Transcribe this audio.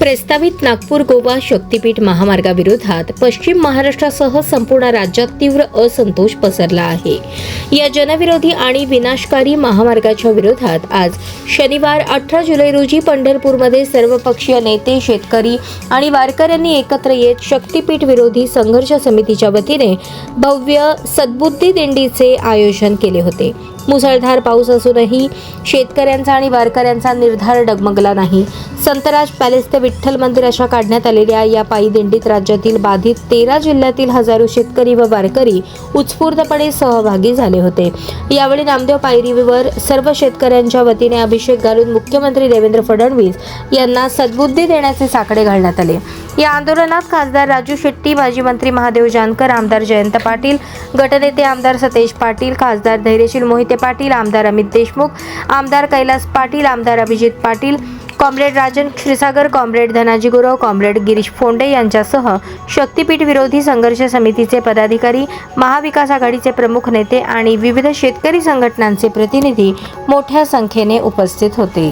प्रस्तावित नागपूर गोवा शक्तीपीठ महामार्गाविरोधात पश्चिम महाराष्ट्रासह संपूर्ण राज्यात तीव्र असंतोष पसरला आहे। या जनविरोधी आणि विनाशकारी महामार्गाच्या विरोधात आज शनिवार 18 जुलै रोजी पंढरपूरमध्ये सर्वपक्षीय नेते, शेतकरी आणि वारकऱ्यांनी एकत्र येत शक्तीपीठ विरोधी संघर्ष समितीच्या वतीने भव्य सद्बुद्धी दिंडीचे आयोजन केले होते। मुसळधार पाऊस असूनही शेतकऱ्यांचा आणि वारकऱ्यांचा निर्धार डगमगला नाही। संतराज पॅलेस ते विठ्ठल मंदिर अशा काढण्यात आलेल्या या पायी दिंडीत राज्यातील बाधित 13 जिल्ह्यातील हजारो शेतकरी व वारकरी उत्स्फूर्तपणे सहभागी झाले होते। यावेळी नामदेव पायरीवर सर्व शेतकऱ्यांच्या वतीने अभिषेक घालून मुख्यमंत्री देवेंद्र फडणवीस यांना सद्बुद्धी देण्याचे साकडे घालण्यात आले। या आंदोलनात खासदार राजू शेट्टी, माजी मंत्री महादेव जानकर, आमदार जयंत पाटील, गटनेते आमदार सतेज पाटील, खासदार धैर्यशील मोहिते पाटील, आमदार अमित देशमुख, आमदार कैलास पाटील, आमदार Abhijit Patil, comrade Rajan Kshirsagar, comrade Dhanaji Gurav, comrade Girish Phonde यांच्यासह शक्तीपीठ विरोधी संघर्ष समितीचे पदाधिकारी, महाविकास आघाडीचे प्रमुख नेते आणि विविध शेतकरी संघटनांचे प्रतिनिधी मोठ्या संख्येने उपस्थित होते।